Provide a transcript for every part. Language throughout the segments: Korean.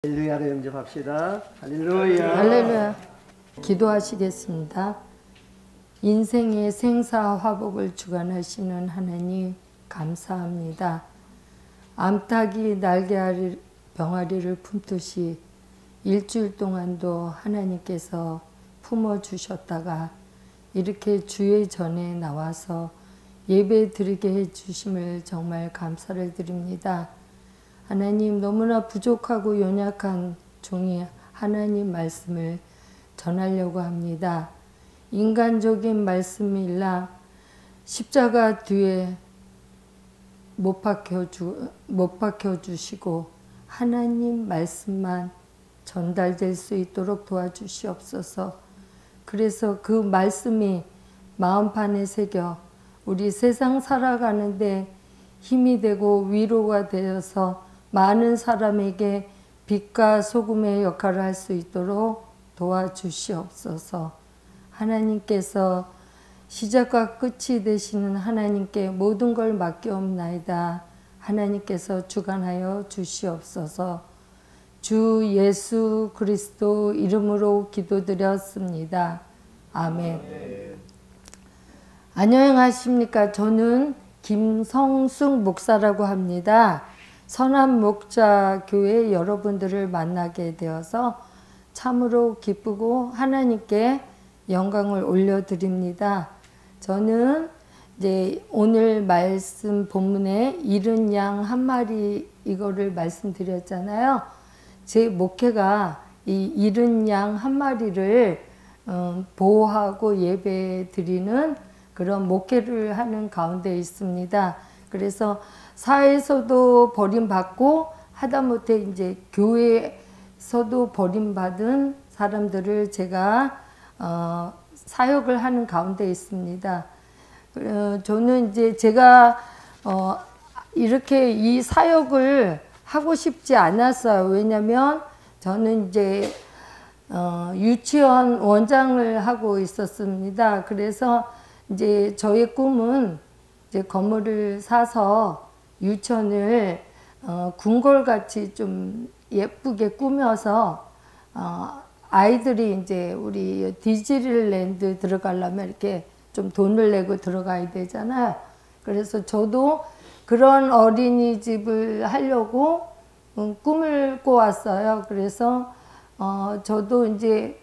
할렐루야로 영접합시다. 할렐루야. 할렐루야. 기도하시겠습니다. 인생의 생사화복을 주관하시는 하나님 감사합니다. 암탉이 날개 병아리를 품듯이 일주일 동안도 하나님께서 품어주셨다가 이렇게 주의 전에 나와서 예배 드리게 해주심을 정말 감사를 드립니다. 하나님, 너무나 부족하고 연약한 종이 하나님 말씀을 전하려고 합니다. 인간적인 말씀이라 십자가 뒤에 못 박혀주시고 하나님 말씀만 전달될 수 있도록 도와주시옵소서. 그래서 그 말씀이 마음판에 새겨 우리 세상 살아가는데 힘이 되고 위로가 되어서 많은 사람에게 빛과 소금의 역할을 할 수 있도록 도와주시옵소서. 하나님께서 시작과 끝이 되시는 하나님께 모든 걸 맡겨옵나이다. 하나님께서 주관하여 주시옵소서. 주 예수 그리스도 이름으로 기도드렸습니다. 아멘. 안녕하십니까. 저는 김성숙 목사라고 합니다. 선한목자교회 여러분들을 만나게 되어서 참으로 기쁘고 하나님께 영광을 올려드립니다. 저는 이제 오늘 말씀 본문에 잃은 양 한 마리 이거를 말씀드렸잖아요. 제 목회가 이 잃은 양 한 마리를 보호하고 예배 드리는 그런 목회를 하는 가운데 있습니다. 그래서 사회에서도 버림받고 하다못해 이제 교회에서도 버림받은 사람들을 제가 사역을 하는 가운데 있습니다. 저는 이제 제가 이렇게 이 사역을 하고 싶지 않았어요. 왜냐면 저는 이제 유치원 원장을 하고 있었습니다. 그래서 이제 저의 꿈은 이제 건물을 사서 유치원을 궁궐같이 좀 예쁘게 꾸며서 아이들이 이제 우리 디즈니랜드 들어가려면 이렇게 좀 돈을 내고 들어가야 되잖아요. 그래서 저도 그런 어린이집을 하려고 꿈을 꿔왔어요. 그래서 저도 이제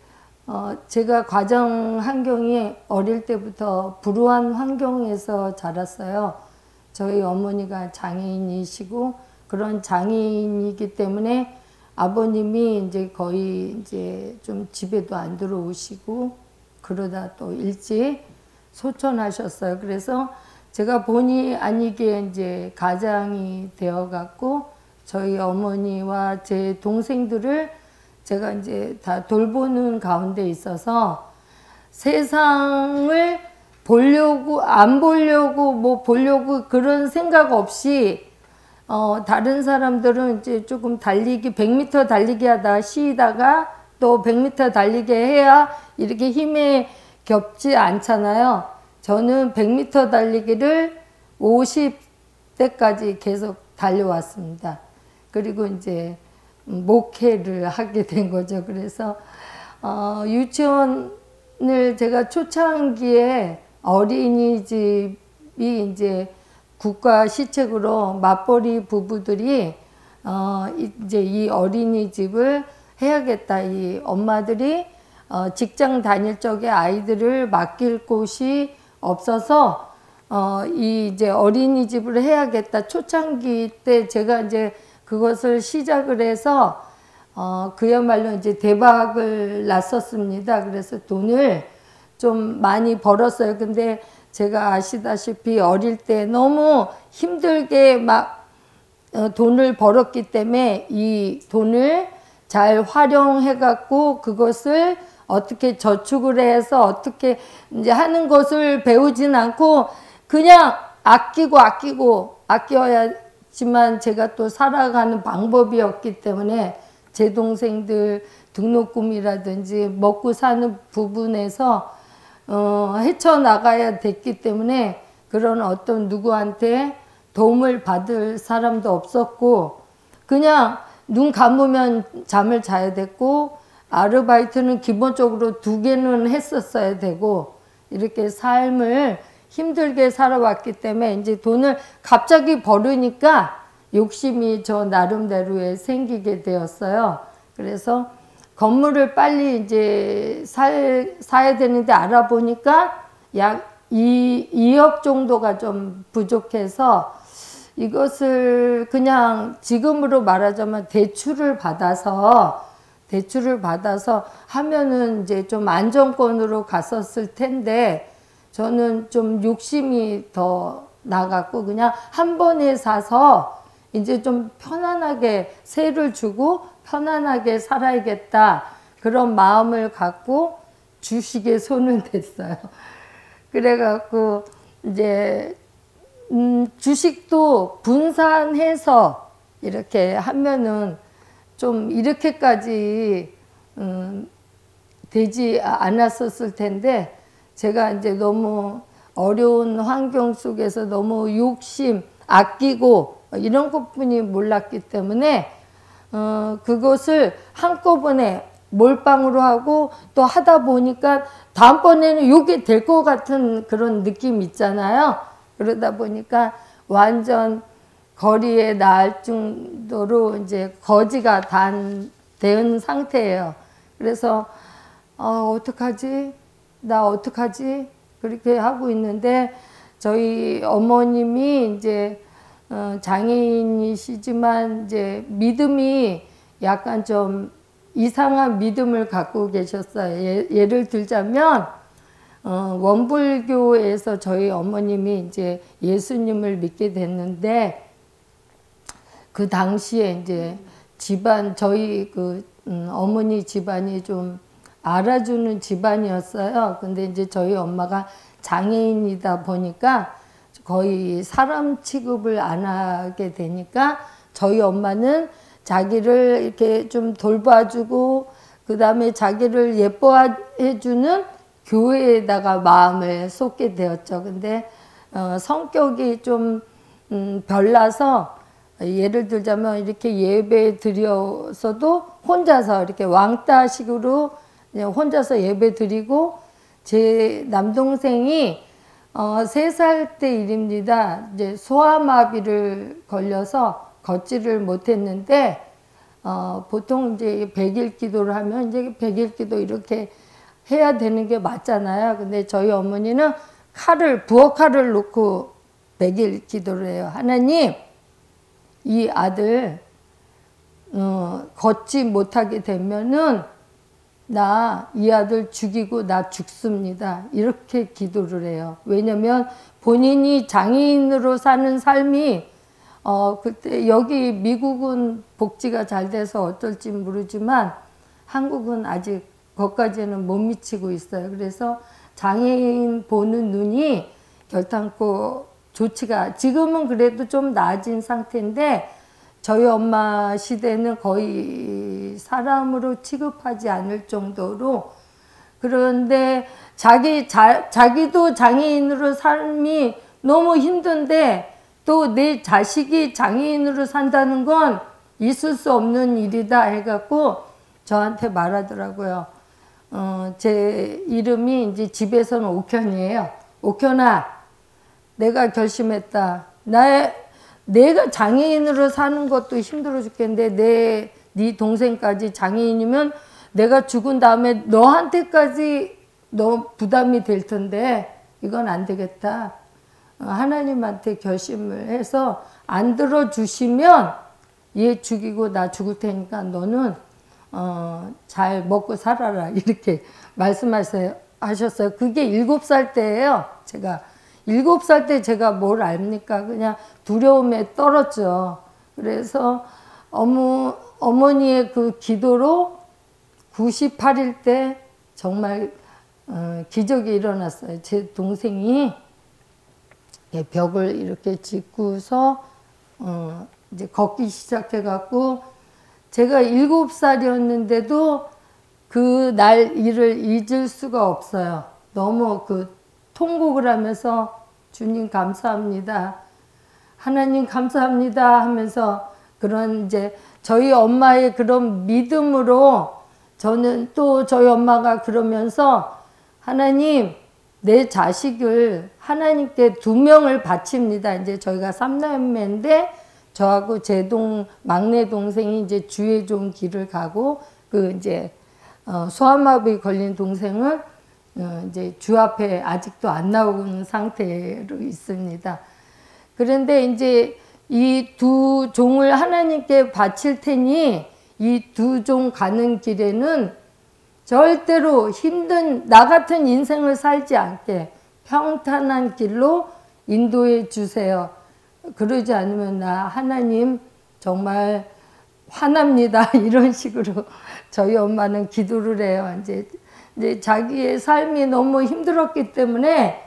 제가 가정 환경이 어릴 때부터 불우한 환경에서 자랐어요. 저희 어머니가 장애인이시고 그런 장애인이기 때문에 아버님이 이제 거의 이제 좀 집에도 안 들어오시고 그러다 또 일찍 소천하셨어요. 그래서 제가 본의 아니게 이제 가장이 되어 갖고 저희 어머니와 제 동생들을 제가 이제 다 돌보는 가운데 있어서 세상을 보려고 안 보려고 뭐 보려고 그런 생각 없이 다른 사람들은 이제 조금 달리기 100m 달리기 하다 쉬다가 또 100m 달리기 해야 이렇게 힘에 겹지 않잖아요. 저는 100m 달리기를 50대까지 계속 달려왔습니다. 그리고 이제 목회를 하게 된 거죠. 그래서 유치원을 제가 초창기에 어린이집이 이제 국가 시책으로 맞벌이 부부들이 이제 이 어린이집을 해야겠다. 이 엄마들이 직장 다닐 적에 아이들을 맡길 곳이 없어서 이 이제 어린이집을 해야겠다. 초창기 때 제가 이제 그것을 시작을 해서 그야말로 이제 대박을 났었습니다. 그래서 돈을 좀 많이 벌었어요. 근데 제가 아시다시피 어릴 때 너무 힘들게 막 돈을 벌었기 때문에 이 돈을 잘 활용해 갖고 그것을 어떻게 저축을 해서 어떻게 이제 하는 것을 배우진 않고 그냥 아껴야지만 제가 또 살아가는 방법이 없기 때문에 제 동생들 등록금이라든지 먹고 사는 부분에서 헤쳐나가야 됐기 때문에 그런 어떤 누구한테 도움을 받을 사람도 없었고 그냥 눈 감으면 잠을 자야 됐고 아르바이트는 기본적으로 2개는 했었어야 되고 이렇게 삶을 힘들게 살아왔기 때문에 이제 돈을 갑자기 벌으니까 욕심이 저 나름대로에 생기게 되었어요. 그래서 건물을 빨리 이제 사야 되는데 알아보니까 약 2억 정도가 좀 부족해서 이것을 그냥 지금으로 말하자면 대출을 받아서 하면은 이제 좀 안정권으로 갔었을 텐데 저는 좀 욕심이 더 나갔고 그냥 한 번에 사서 이제 좀 편안하게 세를 주고 편안하게 살아야겠다 그런 마음을 갖고 주식에 손을 댔어요. 그래갖고 이제 주식도 분산해서 이렇게 하면은 좀 이렇게까지 되지 않았었을 텐데 제가 이제 너무 어려운 환경 속에서 너무 욕심, 아끼고 이런 것뿐이 몰랐기 때문에 그것을 한꺼번에 몰빵으로 하고 또 하다 보니까 다음번에는 이게 될 것 같은 그런 느낌 있잖아요. 그러다 보니까 완전 거리에 나갈 정도로 이제 거지가 된 상태예요. 그래서 어떡하지? 나 어떡하지? 그렇게 하고 있는데 저희 어머님이 이제 장애인이시지만 이제 믿음이 약간 좀 이상한 믿음을 갖고 계셨어요. 예를 들자면 원불교에서 저희 어머님이 이제 예수님을 믿게 됐는데 그 당시에 이제 저희 어머니 집안이 좀 알아주는 집안이었어요. 근데 이제 저희 엄마가 장애인이다 보니까 거의 사람 취급을 안 하게 되니까 저희 엄마는 자기를 이렇게 좀 돌봐주고 그 다음에 자기를 예뻐해주는 교회에다가 마음을 쏟게 되었죠. 근데 성격이 좀 별나서 예를 들자면 이렇게 예배 드려서도 혼자서 이렇게 왕따식으로 그냥 혼자서 예배 드리고 제 남동생이 3살 때 일입니다. 이제 소아마비를 걸려서 걷지를 못했는데 보통 이제 100일 기도를 하면 이제 100일 기도 이렇게 해야 되는 게 맞잖아요. 근데 저희 어머니는 부엌칼을 놓고 100일 기도를 해요. 하나님, 이 아들 걷지 못하게 되면은 이 아들 죽이고 나 죽습니다. 이렇게 기도를 해요. 왜냐면 본인이 장애인으로 사는 삶이 그때 여기 미국은 복지가 잘 돼서 어떨지 모르지만 한국은 아직 거기까지는 못 미치고 있어요. 그래서 장애인 보는 눈이 결탄코 지금은 그래도 좀 나아진 상태인데 저희 엄마 시대는 거의 사람으로 취급하지 않을 정도로 그런데 자기도 장애인으로 삶이 너무 힘든데 또 내 자식이 장애인으로 산다는 건 있을 수 없는 일이다 해갖고 저한테 말하더라고요. 제 이름이 이제 집에서는 옥현이에요. 옥현아, 내가 결심했다. 내가 장애인으로 사는 것도 힘들어 죽겠는데 네 동생까지 장애인이면 내가 죽은 다음에 너한테까지 부담이 될 텐데 이건 안 되겠다. 하나님한테 결심을 해서 안 들어주시면 얘 죽이고 나 죽을 테니까 너는 잘 먹고 살아라 이렇게 말씀하셨어요. 그게 7살 때예요. 제가 7살 때 제가 뭘 압니까? 그냥 두려움에 떨었죠. 그래서 어머니의 그 기도로 98일 때 정말 기적이 일어났어요. 제 동생이 벽을 이렇게 짚고서 이제 걷기 시작해갖고 제가 7살이었는데도 그 날 일을 잊을 수가 없어요. 너무 통곡을 하면서 주님 감사합니다. 하나님 감사합니다 하면서 그런 이제 저희 엄마의 그런 믿음으로 저는 또 저희 엄마가 그러면서 하나님 내 자식을 하나님께 2명을 바칩니다. 이제 저희가 3남매인데 저하고 제 막내 동생이 이제 주의 종 길을 가고 그 이제 소아마비 걸린 동생은 이제 주 앞에 아직도 안 나온 상태로 있습니다. 그런데 이제 이 2 종을 하나님께 바칠 테니 이 2 종 가는 길에는 절대로 힘든 나 같은 인생을 살지 않게 평탄한 길로 인도해 주세요. 그러지 않으면 나 하나님 정말 화납니다. 이런 식으로 저희 엄마는 기도를 해요. 이제 자기의 삶이 너무 힘들었기 때문에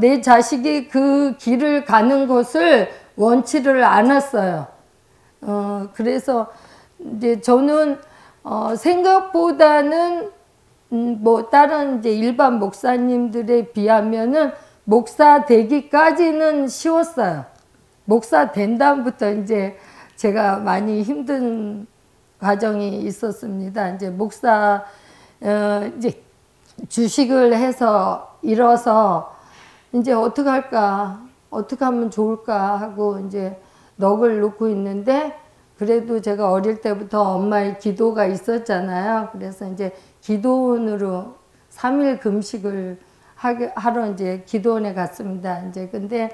내 자식이 그 길을 가는 것을 원치를 않았어요. 그래서 이제 저는 생각보다는 뭐 다른 이제 일반 목사님들에 비하면은 목사 되기까지는 쉬웠어요. 목사 된 다음부터 이제 제가 많이 힘든 과정이 있었습니다. 이제 목사 이제 주식을 해서 잃어서 이제 어떻게 할까, 어떻게 하면 좋을까 하고 이제 넋을 놓고 있는데 그래도 제가 어릴 때부터 엄마의 기도가 있었잖아요. 그래서 이제 기도원으로 3일 금식을 하러 이제 기도원에 갔습니다. 이제 근데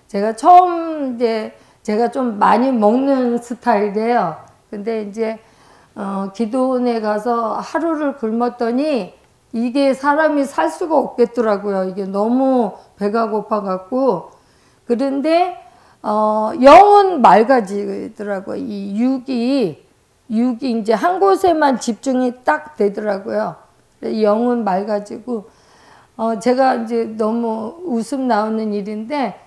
제가 처음 이제 제가 좀 많이 먹는 스타일이에요. 근데 이제 기도원에 가서 하루를 굶었더니 이게 사람이 살 수가 없겠더라고요. 이게 너무 배가 고파갖고. 그런데 영은 맑아지더라고요. 이 육이 이제 한 곳에만 집중이 딱 되더라고요. 영은 맑아지고 제가 이제 너무 웃음 나오는 일인데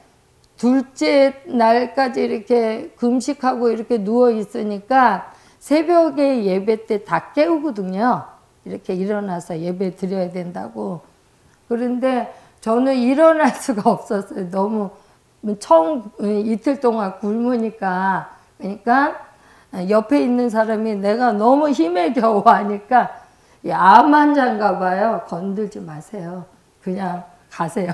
둘째 날까지 이렇게 금식하고 이렇게 누워 있으니까 새벽에 예배 때 다 깨우거든요. 이렇게 일어나서 예배 드려야 된다고. 그런데 저는 일어날 수가 없었어요. 너무 처음 이틀 동안 굶으니까. 그러니까 옆에 있는 사람이 내가 너무 힘에 겨워 하니까 암 환자인가 봐요. 건들지 마세요. 그냥 가세요.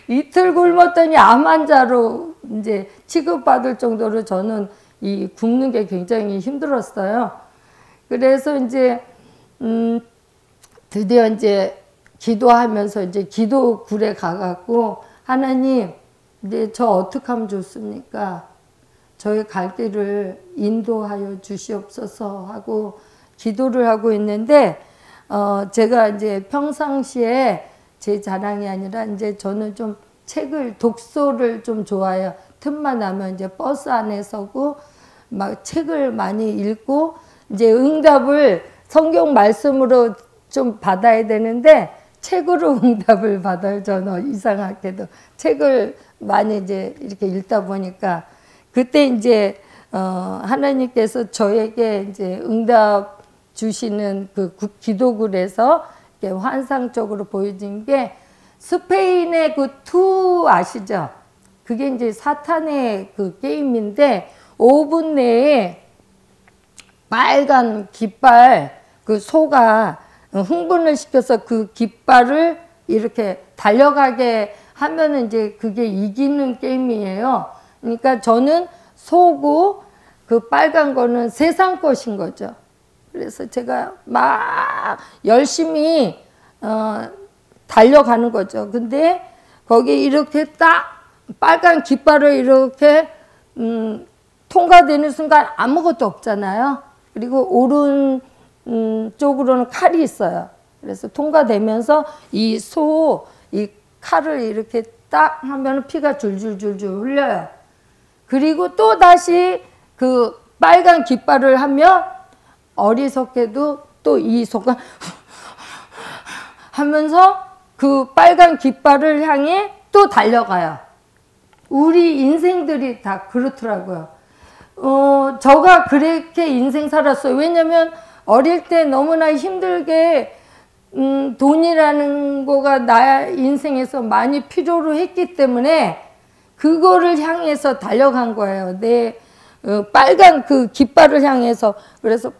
이틀 굶었더니 암 환자로 이제 취급받을 정도로 저는 이 굶는 게 굉장히 힘들었어요. 그래서 이제 드디어 이제 기도하면서 이제 기도굴에 가갖고 하나님 이제 저 어떻게 하면 좋습니까? 저의 갈 길을 인도하여 주시옵소서 하고 기도를 하고 있는데 제가 이제 평상시에 제 자랑이 아니라 이제 저는 좀 독서를 좀 좋아해요. 틈만 나면 이제 버스 안에 서고 막 책을 많이 읽고 이제 응답을 성경 말씀으로 좀 받아야 되는데 책으로 응답을 받아요. 저는 이상하게도 책을 많이 이제 이렇게 읽다 보니까 그때 이제 하나님께서 저에게 이제 응답 주시는 그 기도글에서 환상적으로 보여진 게 스페인의 그 투 아시죠? 그게 이제 사탄의 그 게임인데 5분 내에 빨간 깃발 그 소가 흥분을 시켜서 그 깃발을 이렇게 달려가게 하면은 이제 그게 이기는 게임이에요. 그러니까 저는 소고 그 빨간 거는 세상 것인 거죠. 그래서 제가 막 열심히 달려가는 거죠. 근데 거기 이렇게 딱 빨간 깃발을 이렇게 통과되는 순간 아무것도 없잖아요. 그리고 오른 쪽으로는 칼이 있어요. 그래서 통과되면서 이 칼을 이렇게 딱 하면 피가 줄줄줄줄 흘려요. 그리고 또 다시 그 빨간 깃발을 하면 어리석게도 또 이 소가 하면서 그 빨간 깃발을 향해 또 달려가요. 우리 인생들이 다 그렇더라고요. 저가 그렇게 인생 살았어요. 왜냐면 어릴 때 너무나 힘들게 돈이라는 거가 나 인생에서 많이 필요로 했기 때문에 그거를 향해서 달려간 거예요. 내 빨간 그 깃발을 향해서 그래서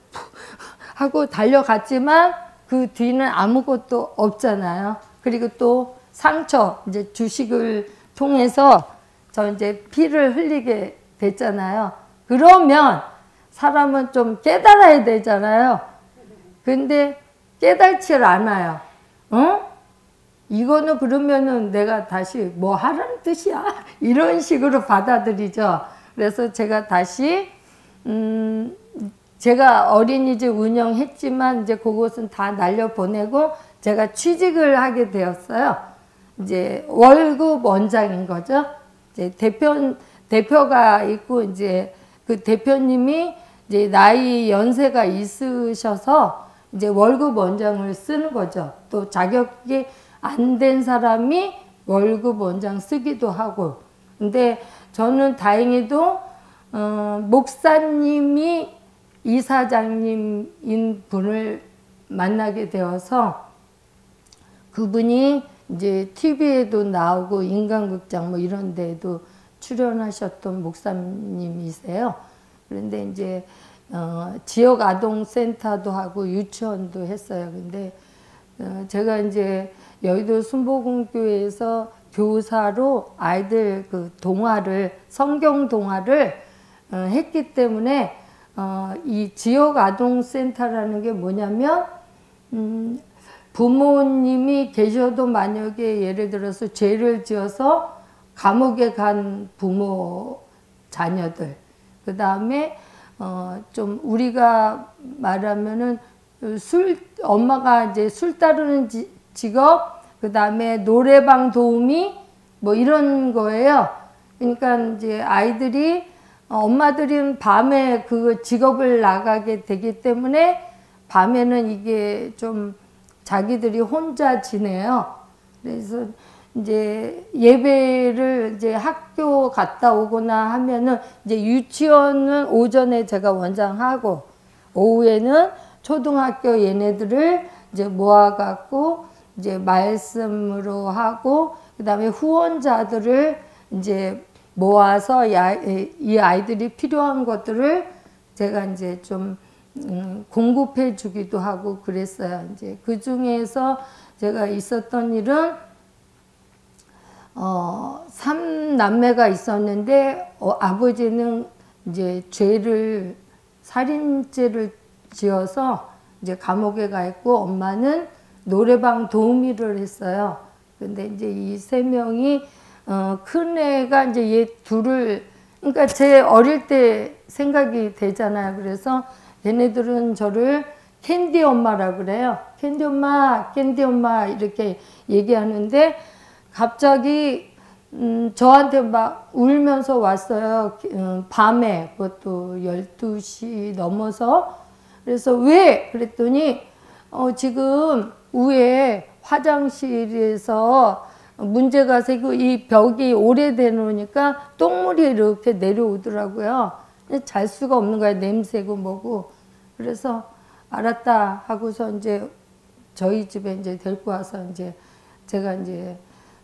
하고 달려갔지만 그 뒤는 아무것도 없잖아요. 그리고 또 상처, 이제 주식을 통해서 저 이제 피를 흘리게 됐잖아요. 그러면 사람은 좀 깨달아야 되잖아요. 근데 깨달질 않아요. 이거는 그러면은 내가 다시 뭐 하라는 뜻이야? 이런 식으로 받아들이죠. 그래서 제가 다시, 제가 어린이집 운영했지만 이제 그곳은 다 날려보내고 제가 취직을 하게 되었어요. 이제 월급 원장인 거죠. 이제 대표가 있고 이제 그 대표님이 이제 나이 연세가 있으셔서 이제 월급 원장을 쓰는 거죠. 또 자격이 안 된 사람이 월급 원장 쓰기도 하고. 근데 저는 다행히도 목사님이 이사장님인 분을 만나게 되어서 그분이 이제 TV에도 나오고 인간극장 뭐 이런 데도 출연하셨던 목사님이세요. 그런데 이제 지역 아동센터도 하고 유치원도 했어요. 근데 제가 이제 여의도 순복음교회에서 교사로 아이들 그 동화를 성경 동화를 했기 때문에 이 지역 아동센터라는 게 뭐냐면 부모님이 계셔도 만약에 예를 들어서 죄를 지어서 감옥에 간 부모 자녀들, 그 다음에 좀 우리가 말하면은 엄마가 이제 술 따르는 직업, 그 다음에 노래방 도우미 뭐 이런 거예요. 그러니까 이제 아이들이 엄마들은 밤에 그 직업을 나가게 되기 때문에 밤에는 이게 좀 자기들이 혼자 지내요. 그래서 이제 예배를 이제 학교 갔다 오거나 하면은 이제 유치원은 오전에 제가 원장하고 오후에는 초등학교 얘네들을 이제 모아갖고 이제 말씀으로 하고 그 다음에 후원자들을 이제 모아서 이 아이들이 필요한 것들을 제가 이제 좀 공급해 주기도 하고 그랬어요. 이제 그 중에서 제가 있었던 일은 3남매가 있었는데 아버지는 이제 살인죄를 지어서 이제 감옥에 가 있고 엄마는 노래방 도우미를 했어요. 근데 이제 이 3명이 큰 애가 이제 얘 둘을 그러니까 제 어릴 때 생각이 되잖아요. 그래서 얘네들은 저를 캔디 엄마라 그래요. 캔디 엄마, 캔디 엄마 이렇게 얘기하는데 갑자기 저한테 막 울면서 왔어요. 밤에 그것도 12시 넘어서. 그래서 왜? 그랬더니 지금 위에 화장실에서 문제가 생기고 이 벽이 오래되놓으니까 똥물이 이렇게 내려오더라고요. 잘 수가 없는 거예요. 냄새고 뭐고. 그래서 알았다 하고서 이제 저희 집에 이제 데리고 와서 이제 제가 이제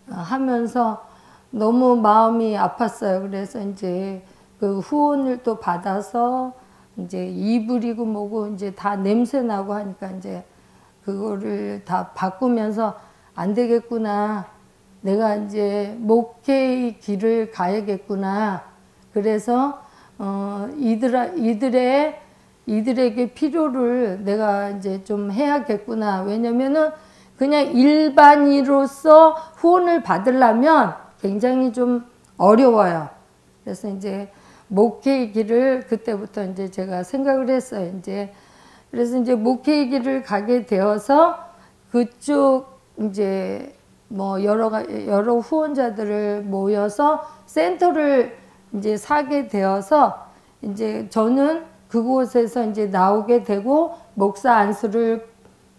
하면서 너무 마음이 아팠어요. 그래서 이제 그 후원을 또 받아서 이제 이불이고 뭐고 이제 다 냄새 나고 하니까 이제 그거를 다 바꾸면서 안 되겠구나. 내가 이제 목회의 길을 가야겠구나. 그래서 이들에게 필요를 내가 이제 좀 해야겠구나. 왜냐면은 그냥 일반인으로서 후원을 받으려면 굉장히 좀 어려워요. 그래서 이제 목회의 길을 그때부터 이제 제가 생각을 했어요. 이제 그래서 이제 목회의 길을 가게 되어서 그쪽 이제 뭐 여러 후원자들을 모여서 센터를 이제 사게 되어서 이제 저는 그곳에서 이제 나오게 되고 목사 안수를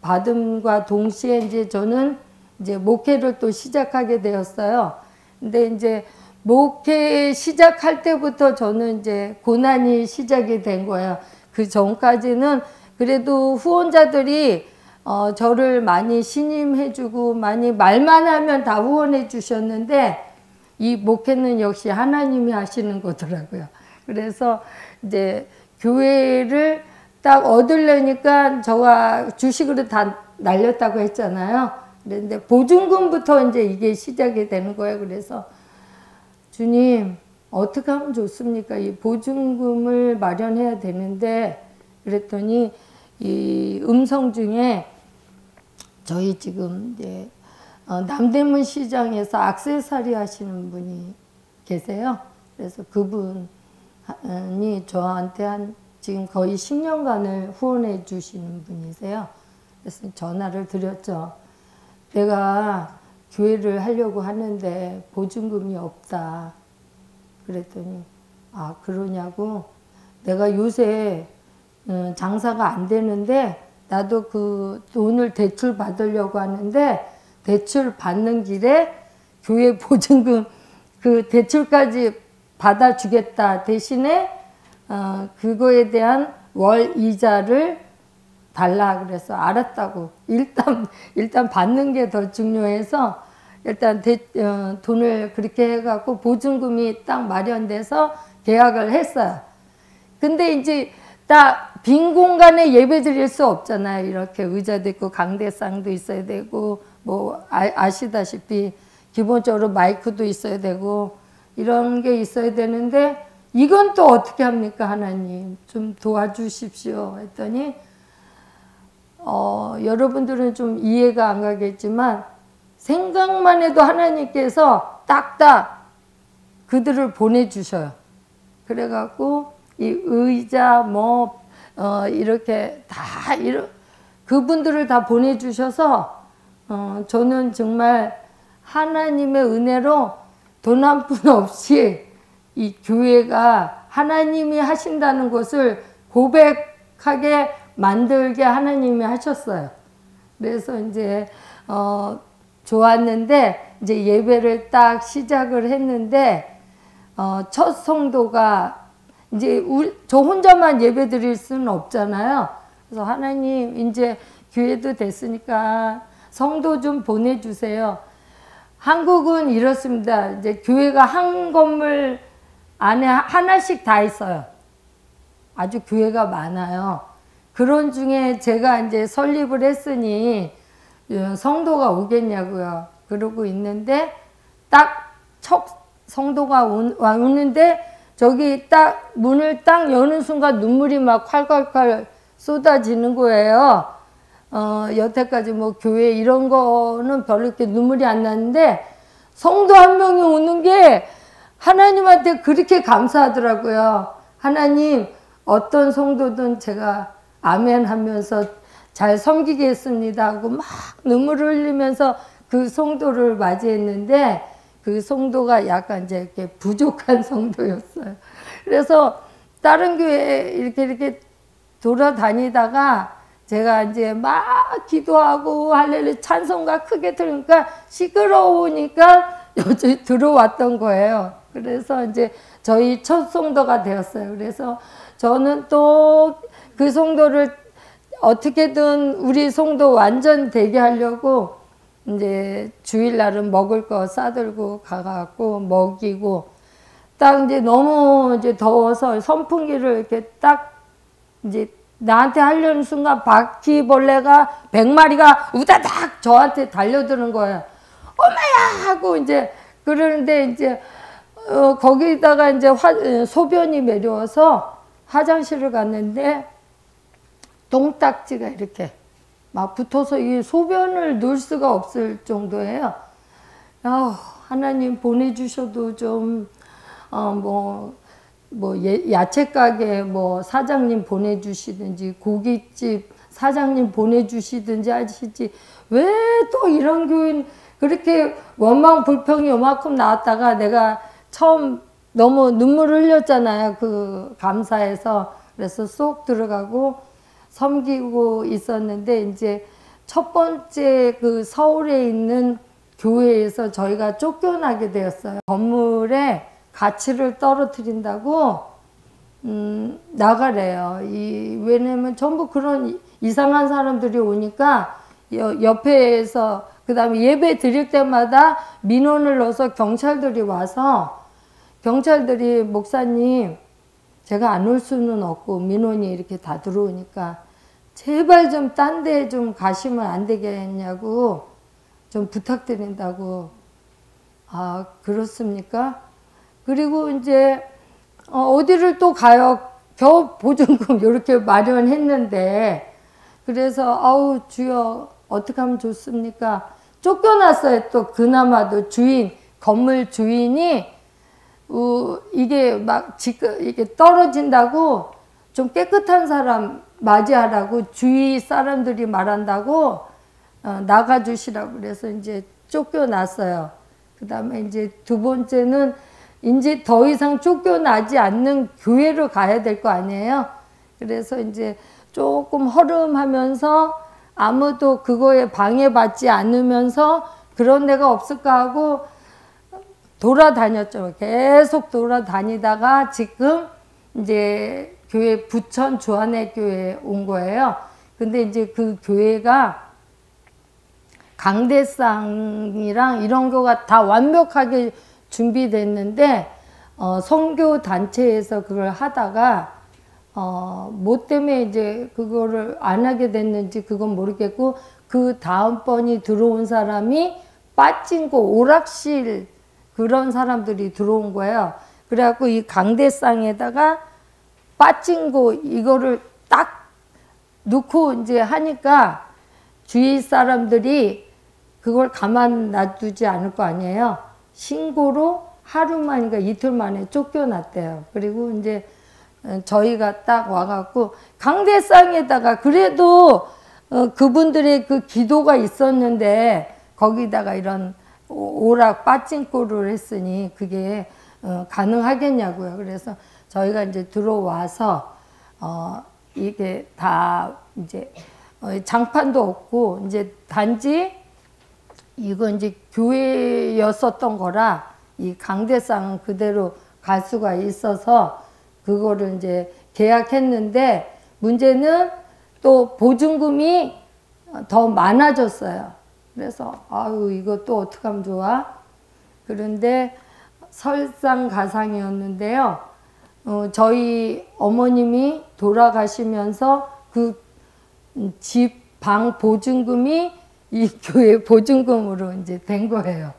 받음과 동시에 이제 저는 이제 목회를 또 시작하게 되었어요. 근데 이제 목회 시작할 때부터 저는 이제 고난이 시작이 된 거예요. 그 전까지는 그래도 후원자들이 저를 많이 신임해주고 많이 말만 하면 다 후원해 주셨는데 이 목회는 역시 하나님이 하시는 거더라고요. 그래서 이제 교회를 딱 얻으려니까 저가 주식으로 다 날렸다고 했잖아요. 그런데 보증금부터 이제 이게 시작이 되는 거예요. 그래서 주님 어떻게 하면 좋습니까? 이 보증금을 마련해야 되는데 그랬더니 이 음성 중에 저희 지금 이제 남대문 시장에서 액세서리 하시는 분이 계세요. 그래서 그분이 저한테 한 지금 거의 10년간을 후원해 주시는 분이세요. 그래서 전화를 드렸죠. 내가 교회를 하려고 하는데 보증금이 없다. 그랬더니 아 그러냐고. 내가 요새 장사가 안 되는데 나도 그 돈을 대출 받으려고 하는데 대출 받는 길에 교회 보증금 그 대출까지 받아주겠다. 대신에 그거에 대한 월 이자를 달라. 그래서 알았다고. 일단 받는 게 더 중요해서 일단 돈을 그렇게 해갖고 보증금이 딱 마련돼서 계약을 했어요. 근데 이제 딱 빈 공간에 예배 드릴 수 없잖아요. 이렇게 의자도 있고 강대상도 있어야 되고 뭐 아시다시피 기본적으로 마이크도 있어야 되고 이런 게 있어야 되는데 이건 또 어떻게 합니까? 하나님 좀 도와주십시오 했더니 여러분들은 좀 이해가 안 가겠지만 생각만 해도 하나님께서 딱딱 그들을 보내주셔요. 그래갖고 이 의자 이렇게 다 그분들을 다 보내주셔서 저는 정말 하나님의 은혜로 돈 한 푼 없이 이 교회가 하나님이 하신다는 것을 고백하게 만들게 하나님이 하셨어요. 그래서 이제 좋았는데 이제 예배를 딱 시작을 했는데 첫 성도가 이제 저 혼자만 예배 드릴 수는 없잖아요. 그래서 하나님 이제 교회도 됐으니까 성도 좀 보내주세요. 한국은 이렇습니다. 이제 교회가 한 건물 안에 하나씩 다 있어요. 아주 교회가 많아요. 그런 중에 제가 이제 설립을 했으니 성도가 오겠냐고요. 그러고 있는데 딱 첫 성도가 오는데 저기 딱 문을 딱 여는 순간 눈물이 막 콸콸콸 쏟아지는 거예요. 여태까지 뭐 교회 이런 거는 별로 이렇게 눈물이 안 났는데 성도 한 명이 오는 게 하나님한테 그렇게 감사하더라고요. 하나님 어떤 성도든 제가 아멘 하면서 잘 섬기겠습니다 하고 막 눈물을 흘리면서 그 성도를 맞이했는데 그 성도가 약간 이제 이렇게 부족한 성도였어요. 그래서 다른 교회 이렇게 돌아다니다가 제가 이제 막 기도하고 할렐루야 찬송가 크게 들으니까 시끄러우니까 여기 들어왔던 거예요. 그래서 이제 저희 첫 성도가 되었어요. 그래서 저는 또 그 성도를 어떻게든 우리 성도 완전 되게 하려고 이제 주일날은 먹을 거 싸들고 가갖고 먹이고 딱 이제 너무 이제 더워서 선풍기를 이렇게 딱 이제 나한테 하려는 순간 바퀴벌레가 100마리가 우다닥 저한테 달려드는 거예요. 엄마야! 하고 이제 그러는데 이제 거기다가 이제 소변이 매려워서 화장실을 갔는데 똥딱지가 이렇게 막 붙어서 이 소변을 놓을 수가 없을 정도예요. 하나님 보내주셔도 좀 야채 가게 사장님 보내주시든지 고깃집 사장님 보내주시든지 하시지 왜 또 이런 교인 그렇게 원망 불평이 요만큼 나왔다가 내가 처음 너무 눈물을 흘렸잖아요. 그 감사해서 그래서 쏙 들어가고 섬기고 있었는데 이제 첫 번째 그 서울에 있는 교회에서 저희가 쫓겨나게 되었어요. 건물에 가치를 떨어뜨린다고 나가래요. 왜냐면 전부 그런 이상한 사람들이 오니까 옆에서 그다음에 예배 드릴 때마다 민원을 넣어서 경찰들이 와서 경찰들이 목사님 제가 안 올 수는 없고 민원이 이렇게 다 들어오니까 제발 좀 딴 데 좀 가시면 안 되겠냐고 좀 부탁드린다고. 아, 그렇습니까? 그리고 이제 어디를 또 가요? 겨우 보증금 이렇게 마련했는데, 그래서 아우 주여 어떻게 하면 좋습니까? 쫓겨났어요. 또 그나마도 주인, 건물 주인이 이게 막 이게 떨어진다고 좀 깨끗한 사람 맞이하라고 주위 사람들이 말한다고 나가주시라고 그래서 이제 쫓겨났어요. 그 다음에 이제 두 번째는 이제 더 이상 쫓겨나지 않는 교회로 가야 될 거 아니에요. 그래서 이제 조금 허름하면서 아무도 그거에 방해받지 않으면서 그런 데가 없을까 하고 돌아다녔죠. 계속 돌아다니다가 지금 이제 교회 부천 주안의 교회에 온 거예요. 근데 이제 그 교회가 강대상이랑 이런 거가 다 완벽하게 준비됐는데 선교 단체에서 그걸 하다가 뭐 때문에 이제 그거를 안 하게 됐는지 그건 모르겠고 그 다음번이 들어온 사람이 빠진고 오락실 그런 사람들이 들어온 거예요. 그래갖고 이 강대상에다가 빠진고 이거를 딱 넣고 이제 하니까 주위 사람들이 그걸 가만 놔두지 않을 거 아니에요. 신고로 하루만인가 이틀 만에 쫓겨났대요. 그리고 이제 저희가 딱 와갖고 강대상에다가 그래도 그분들의 그 기도가 있었는데 거기다가 이런 오락 빠진꼴을 했으니 그게 가능하겠냐고요. 그래서 저희가 이제 들어와서 이게 다 이제 장판도 없고 이제 단지 이거 이제 교회였었던 거라 이 강대상은 그대로 갈 수가 있어서 그거를 이제 계약했는데 문제는 또 보증금이 더 많아졌어요. 그래서 아유 이거 또 어떻게 하면 좋아? 그런데 설상가상이었는데요. 저희 어머님이 돌아가시면서 그 집 방 보증금이 이 교회 보증금으로 이제 된 거예요.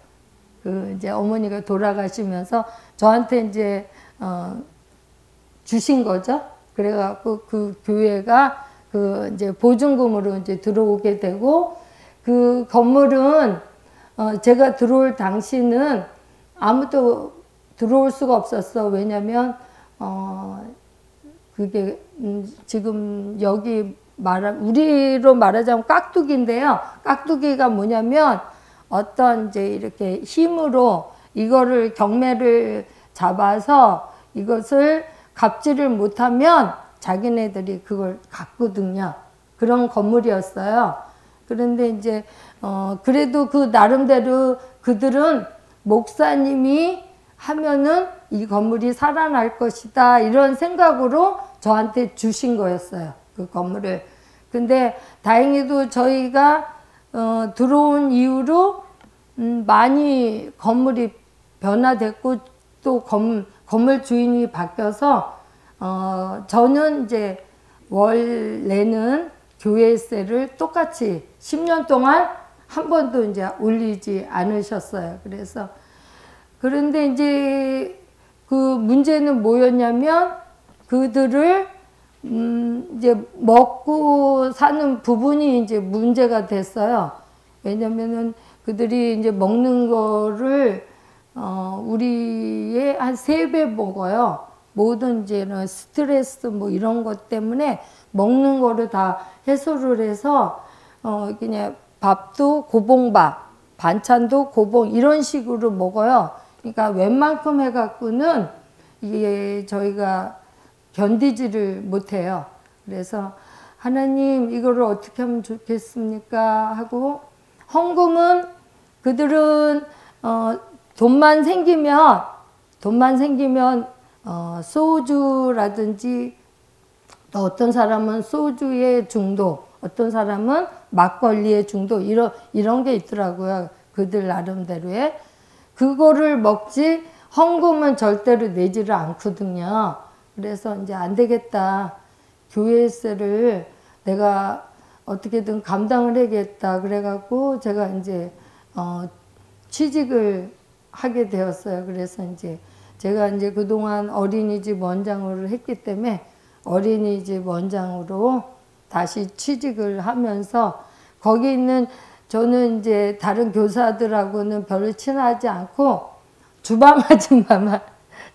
그 이제 어머니가 돌아가시면서 저한테 이제 주신 거죠. 그래갖고 그 교회가 그 이제 보증금으로 이제 들어오게 되고 그 건물은 제가 들어올 당시는 아무도 들어올 수가 없었어. 왜냐면 그게 지금 여기 우리로 말하자면 깍두기인데요. 깍두기가 뭐냐면 어떤 이제 이렇게 힘으로 이거를 경매를 잡아서 이것을 갚지를 못하면 자기네들이 그걸 갖거든요. 그런 건물이었어요. 그런데 이제 그래도 그 나름대로 그들은 목사님이 하면은 이 건물이 살아날 것이다 이런 생각으로 저한테 주신 거였어요. 그 건물을. 근데 다행히도 저희가 들어온 이후로 많이 건물이 변화됐고 또 건물 주인이 바뀌어서 저는 이제 월 내는 교회세를 똑같이 10년 동안 한 번도 이제 올리지 않으셨어요. 그래서 그런데 이제 그 문제는 뭐였냐면 그들을 이제 먹고 사는 부분이 이제 문제가 됐어요. 왜냐면은 그들이 이제 먹는 거를 우리의 한 3배 먹어요. 모든 이제 스트레스 뭐 이런 것 때문에 먹는 거를 다 해소를 해서 그냥 밥도 고봉밥, 반찬도 고봉 이런 식으로 먹어요. 그러니까 웬만큼 해갖고는 이게 저희가 견디지를 못해요. 그래서 하나님 이거를 어떻게 하면 좋겠습니까? 하고 헌금은 그들은 돈만 생기면 소주라든지 또 어떤 사람은 소주의 중독, 어떤 사람은 막걸리의 중독 이런 게 있더라고요. 그들 나름대로의 그거를 먹지 헌금은 절대로 내지를 않거든요. 그래서 이제 안 되겠다. 교회세를 내가 어떻게든 감당을 해야겠다. 그래갖고 제가 이제 취직을 하게 되었어요. 그래서 이제 제가 이제 그동안 어린이집 원장으로 했기 때문에 어린이집 원장으로 다시 취직을 하면서 거기 있는 저는 이제 다른 교사들하고는 별로 친하지 않고 주방 아줌마만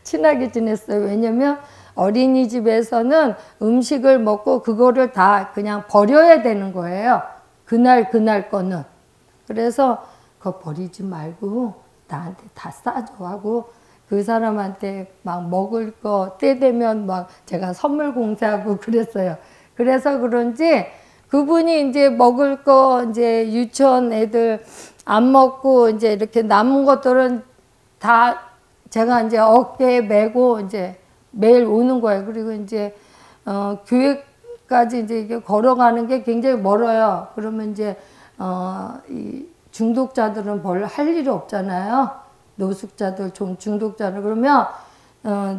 친하게 지냈어요. 왜냐면 어린이집에서는 음식을 먹고 그거를 다 그냥 버려야 되는 거예요. 그날 거는. 그래서 그거 버리지 말고 나한테 다 싸줘 하고 그 사람한테 막 먹을 거 때 되면 막 제가 선물 공세하고 그랬어요. 그래서 그런지 그분이 이제 먹을 거 이제 유치원 애들 안 먹고 이제 이렇게 남은 것들은 다 제가 이제 어깨에 메고 이제 매일 오는 거예요. 그리고 이제 교회까지 이제 이게 걸어가는 게 굉장히 멀어요. 그러면 이제 이 중독자들은 별로 할 일이 없잖아요. 노숙자들, 중독자들. 그러면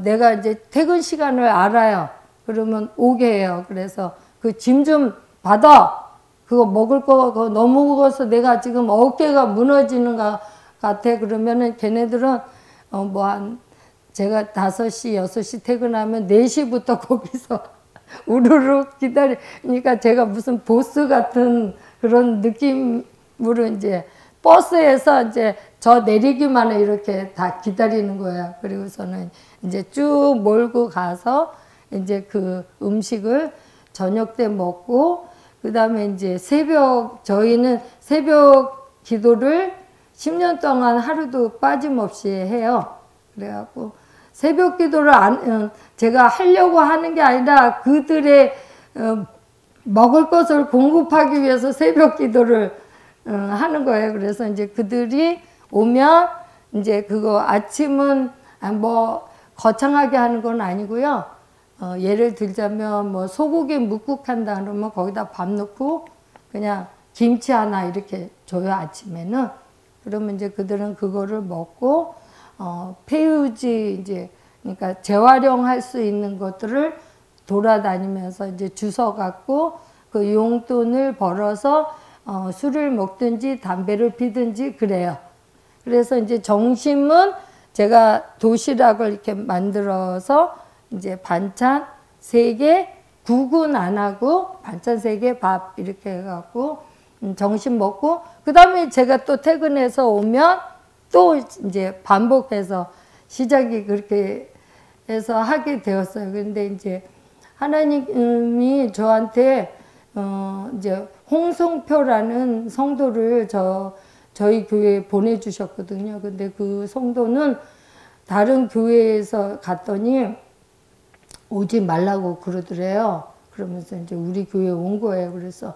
내가 이제 퇴근 시간을 알아요. 그러면 오게 해요. 그래서 그 짐 좀 받아. 그거 먹을 거 그거 너무 무거워서 내가 지금 어깨가 무너지는 것 같아. 그러면은 걔네들은 뭐 한 제가 5시, 6시 퇴근하면 4시부터 거기서 우르르 기다리니까 제가 무슨 보스 같은 그런 느낌으로 이제 버스에서 이제 저 내리기만 해 이렇게 다 기다리는 거예요. 그리고서는 이제 쭉 몰고 가서 이제 그 음식을 저녁 때 먹고 그 다음에 이제 저희는 새벽 기도를 10년 동안 하루도 빠짐없이 해요. 그래갖고 새벽 기도를 제가 하려고 하는 게 아니라 그들의 먹을 것을 공급하기 위해서 새벽 기도를 하는 거예요. 그래서 이제 그들이 오면 이제 그거 아침은 뭐 거창하게 하는 건 아니고요. 예를 들자면 뭐 소고기 묵국 한다 그러면 거기다 밥 넣고 그냥 김치 하나 이렇게 줘요, 아침에는. 그러면 이제 그들은 그거를 먹고 폐유지 이제 그러니까 재활용할 수 있는 것들을 돌아다니면서 이제 주워 갖고 그 용돈을 벌어서 술을 먹든지 담배를 피든지 그래요. 그래서 이제 점심은 제가 도시락을 이렇게 만들어서 이제 반찬 3개, 국은 안 하고 반찬 3개, 밥 이렇게 해갖고 점심 먹고 그 다음에 제가 또 퇴근해서 오면 또 이제 반복해서 시작이 그렇게 해서 하게 되었어요. 그런데 이제 하나님이 저한테 이제 홍성표라는 성도를 저희 교회에 보내주셨거든요. 근데 그 성도는 다른 교회에서 갔더니 오지 말라고 그러더래요. 그러면서 이제 우리 교회에 온 거예요. 그래서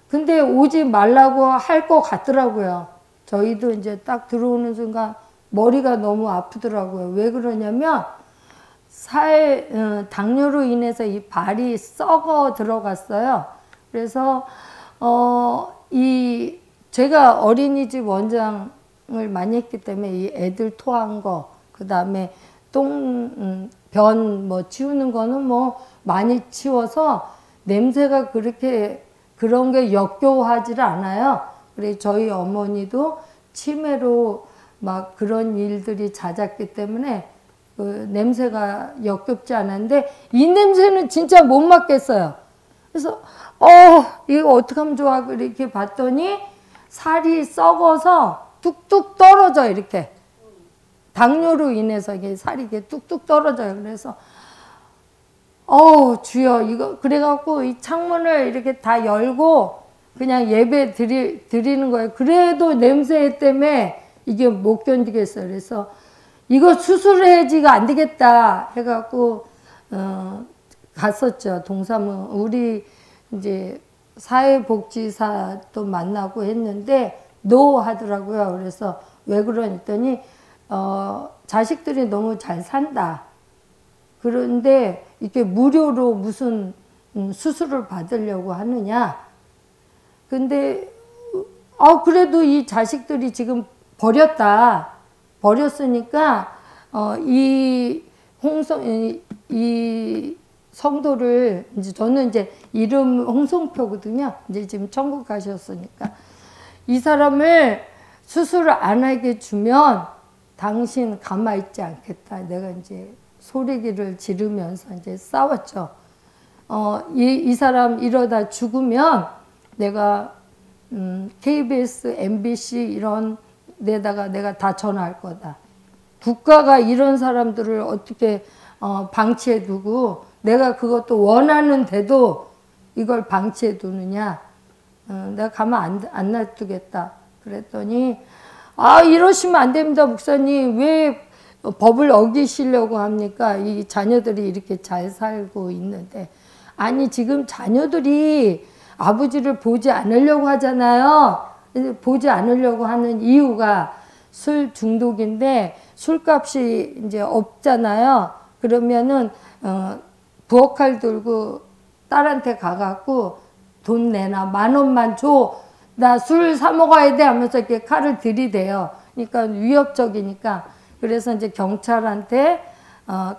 근데 오지 말라고 할 것 같더라고요. 저희도 이제 딱 들어오는 순간 머리가 너무 아프더라고요. 왜 그러냐면 당뇨로 인해서 이 발이 썩어 들어갔어요. 그래서 제가 어린이집 원장을 많이 했기 때문에 이 애들 토한 거, 그 다음에 변 뭐 치우는 거는 뭐 많이 치워서 냄새가 그런 게 역겨워하지를 않아요. 그래 저희 어머니도 치매로 막 그런 일들이 잦았기 때문에 그 냄새가 역겹지 않았는데 이 냄새는 진짜 못 맡겠어요. 그래서 이거 어떻게 하면 좋아? 이렇게 봤더니 살이 썩어서 뚝뚝 떨어져 이렇게. 당뇨로 인해서 이게 살이 이렇게 뚝뚝 떨어져요. 그래서 주여 이거 그래갖고 이 창문을 이렇게 다 열고 그냥 예배 드리는 거예요. 그래도 냄새 때문에 이게 못 견디겠어요. 그래서 이거 수술해야지가 안 되겠다 해갖고 갔었죠. 동사무 우리 이제 사회복지사도 만나고 했는데 노 하더라고요. 그래서 왜 그러랬더니 자식들이 너무 잘 산다. 그런데 이렇게 무료로 무슨 수술을 받으려고 하느냐. 근데 그래도 이 자식들이 지금 버렸으니까 이 이 성도를 이제 저는 이제 이름 홍성표거든요. 이제 지금 천국 가셨으니까 이 사람을 수술을 안 하게 주면 당신 가만히 있지 않겠다. 내가 이제 소리기를 지르면서 이제 싸웠죠. 이 사람 이러다 죽으면 내가 KBS, MBC 이런 데다가 내가 다 전화할 거다. 국가가 이런 사람들을 어떻게 방치해 두고 내가 그것도 원하는데도 이걸 방치해 두느냐. 내가 가만 안 놔두겠다. 그랬더니 이러시면 안 됩니다. 목사님. 왜 법을 어기시려고 합니까? 이 자녀들이 이렇게 잘 살고 있는데. 아니 지금 자녀들이 아버지를 보지 않으려고 하잖아요. 보지 않으려고 하는 이유가 술 중독인데 술값이 이제 없잖아요. 그러면은 부엌칼 들고 딸한테 가갖고 돈 내놔 10,000원만 줘. 나 술 사 먹어야 돼 하면서 이렇게 칼을 들이대요. 그러니까 위협적이니까. 그래서 이제 경찰한테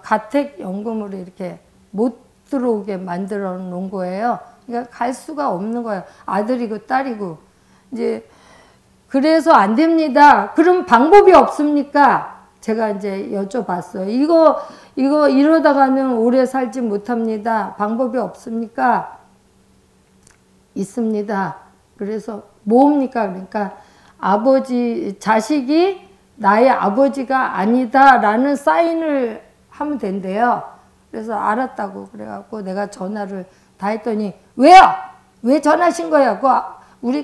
가택연금으로 이렇게 못 들어오게 만들어 놓은 거예요. 그러니까 갈 수가 없는 거예요. 아들이고 딸이고. 이제 그래서 안 됩니다. 그럼 방법이 없습니까? 제가 이제 여쭤봤어요. 이거 이러다가는 오래 살지 못합니다. 방법이 없습니까? 있습니다. 그래서 뭡니까? 그러니까 자식이 나의 아버지가 아니다라는 사인을 하면 된대요. 그래서 알았다고 그래갖고 내가 전화를 다 했더니 왜요? 왜 전화하신 거예요?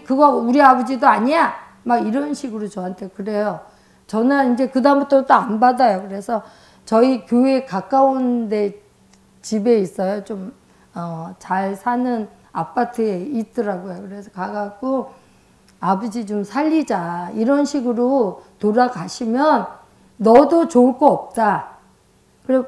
그거 우리 아버지도 아니야? 막 이런 식으로 저한테 그래요. 전화 이제 그다음부터 또 안 받아요. 그래서 저희 교회 가까운 데 집에 있어요. 좀 잘 사는 아파트에 있더라고요. 그래서 가갖고 아버지 좀 살리자 이런 식으로 돌아가시면 너도 좋을 거 없다. 그리고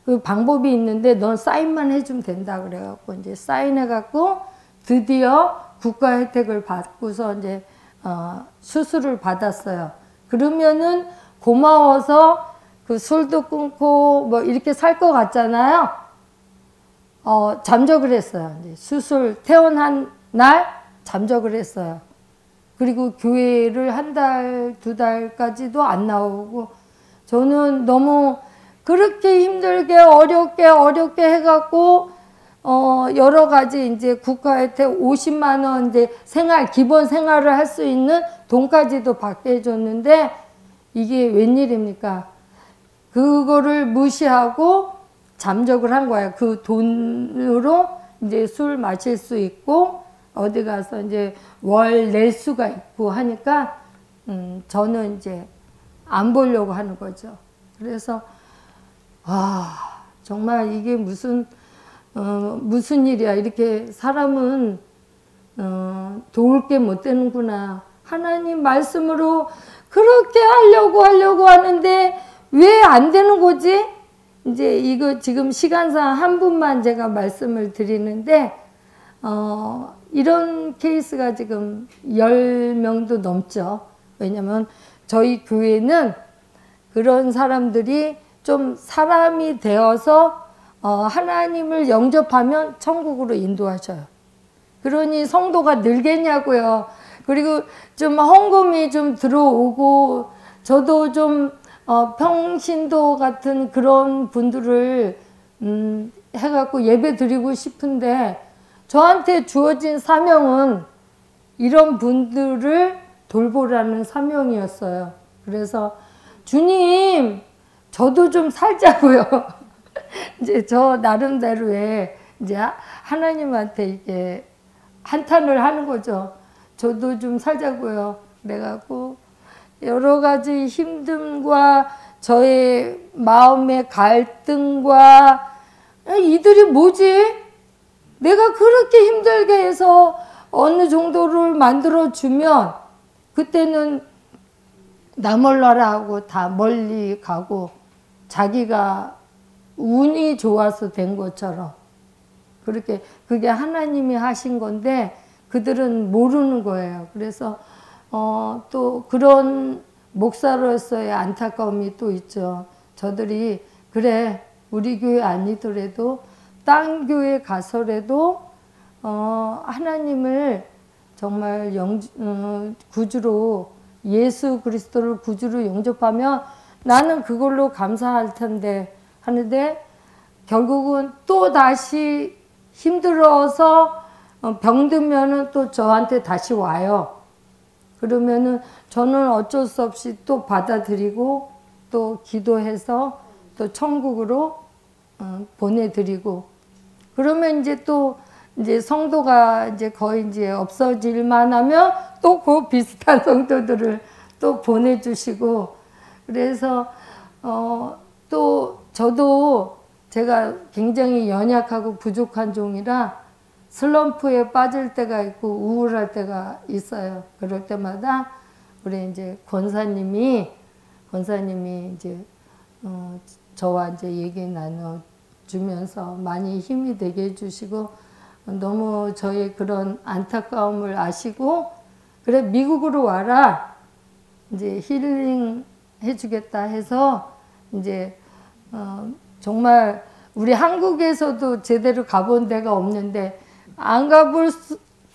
그 방법이 있는데 넌 사인만 해주면 된다. 그래갖고 이제 사인해갖고 드디어 국가 혜택을 받고서 이제 수술을 받았어요. 그러면은 고마워서 그 술도 끊고 뭐 이렇게 살 것 같잖아요. 잠적을 했어요. 이제 수술 퇴원한 날 잠적을 했어요. 그리고 교회를 1달, 2달까지도 안 나오고 저는 너무 그렇게 힘들게 어렵게 해갖고 여러 가지 이제 국가 혜택 50만 원 이제 기본 생활을 할 수 있는 돈까지도 받게 해줬는데 이게 웬일입니까? 그거를 무시하고 잠적을 한 거예요. 그 돈으로 이제 술 마실 수 있고 어디 가서 이제 월 낼 수가 있고 하니까 저는 이제 안 보려고 하는 거죠. 그래서 정말 이게 무슨 일이야. 이렇게 사람은 도울 게 못 되는구나. 하나님 말씀으로 그렇게 하려고 하는데 왜 안 되는 거지? 이제 이거 지금 시간상 한 분만 제가 말씀을 드리는데 이런 케이스가 지금 10명도 넘죠. 왜냐면 저희 교회는 그런 사람들이 좀 사람이 되어서 하나님을 영접하면 천국으로 인도하셔요. 그러니 성도가 늘겠냐고요. 그리고 좀 헌금이 좀 들어오고 저도 좀 평신도 같은 그런 분들을 해갖고 예배 드리고 싶은데 저한테 주어진 사명은 이런 분들을 돌보라는 사명이었어요. 그래서 주님 저도 좀 살자고요. 이제 저 나름대로의 이제 하나님한테 이게 한탄을 하는 거죠. 저도 좀 살자고요. 그래갖고 여러 가지 힘듦과 저의 마음의 갈등과 이들이 뭐지? 내가 그렇게 힘들게 해서 어느 정도를 만들어주면 그때는 나 몰라라 하고 다 멀리 가고 자기가 운이 좋아서 된 것처럼 그게 하나님이 하신 건데 그들은 모르는 거예요. 그래서 또 그런 목사로서의 안타까움이 또 있죠. 저들이 그래 우리 교회 아니더라도 딴 교회 가서라도 하나님을 정말 구주로 예수 그리스도를 구주로 영접하면 나는 그걸로 감사할 텐데 하는데 결국은 또 다시 힘들어서 병들면은 또 저한테 다시 와요. 그러면은 저는 어쩔 수 없이 또 받아들이고 또 기도해서 또 천국으로 보내드리고 그러면 이제 또 이제 성도가 이제 거의 이제 없어질만 하면 또 그 비슷한 성도들을 또 보내주시고 그래서 또 저도 제가 굉장히 연약하고 부족한 종이라 슬럼프에 빠질 때가 있고 우울할 때가 있어요. 그럴 때마다 우리 이제 권사님이 이제 저와 이제 얘기 나눠 주면서 많이 힘이 되게 해주시고 너무 저의 그런 안타까움을 아시고 그래 미국으로 와라 이제 힐링 해주겠다 해서 이제 정말 우리 한국에서도 제대로 가본 데가 없는데 안 가볼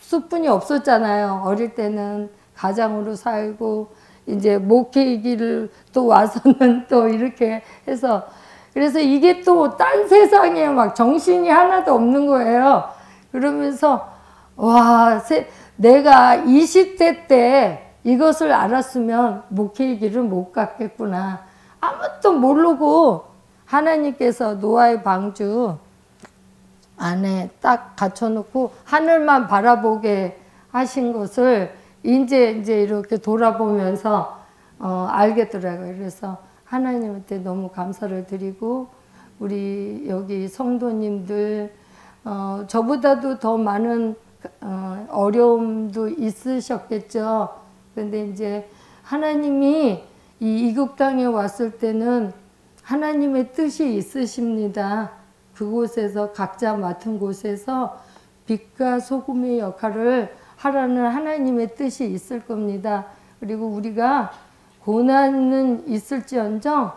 수뿐이 없었잖아요. 어릴 때는 가장으로 살고 이제 목회이기를 또 와서는 또 이렇게 해서 그래서 이게 또 딴 세상에 막 정신이 하나도 없는 거예요. 그러면서 와 내가 20대 때 이것을 알았으면 목회의 길을 못 갔겠구나. 아무것도 모르고 하나님께서 노아의 방주 안에 딱 갖춰놓고 하늘만 바라보게 하신 것을 이제 이렇게 돌아보면서 알겠더라고요. 그래서 하나님한테 너무 감사를 드리고 우리 여기 성도님들 저보다도 더 많은 어려움도 있으셨겠죠. 근데 이제 하나님이 이 이국 땅에 왔을 때는 하나님의 뜻이 있으십니다. 그곳에서 각자 맡은 곳에서 빛과 소금의 역할을 하라는 하나님의 뜻이 있을 겁니다. 그리고 우리가 고난은 있을지언정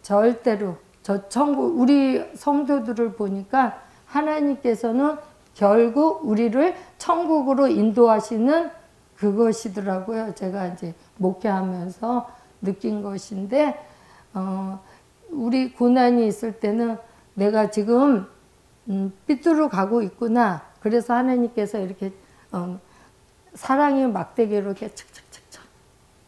절대로 저 천국 우리 성도들을 보니까 하나님께서는 결국 우리를 천국으로 인도하시는 그것이더라고요. 제가 이제 목회하면서 느낀 것인데 우리 고난이 있을 때는 내가 지금 삐뚤어 가고 있구나. 그래서 하나님께서 이렇게 사랑의 막대기로 이렇게 착착착착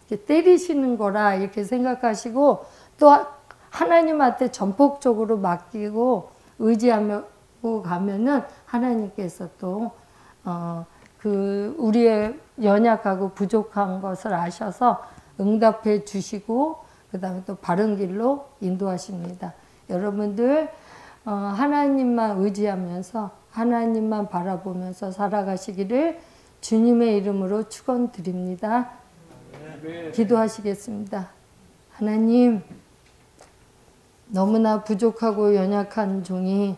이렇게 때리시는 거라 이렇게 생각하시고 또 하나님한테 전폭적으로 맡기고 의지하고 가면은 하나님께서 또 그 우리의 연약하고 부족한 것을 아셔서 응답해 주시고 그 다음에 또 바른 길로 인도하십니다. 여러분들 하나님만 의지하면서 하나님만 바라보면서 살아가시기를 주님의 이름으로 축원드립니다. 기도하시겠습니다. 하나님 너무나 부족하고 연약한 종이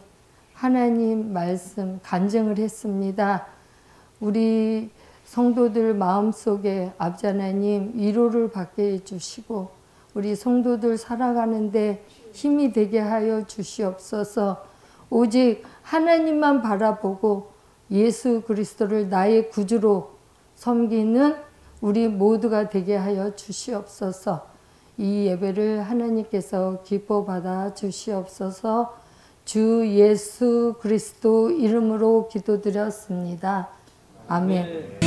하나님 말씀 간증을 했습니다. 우리 성도들 마음속에 아버지 하나님 위로를 받게 해주시고 우리 성도들 살아가는데 힘이 되게 하여 주시옵소서. 오직 하나님만 바라보고 예수 그리스도를 나의 구주로 섬기는 우리 모두가 되게 하여 주시옵소서. 이 예배를 하나님께서 기뻐 받아 주시옵소서. 주 예수 그리스도 이름으로 기도드렸습니다. 아멘.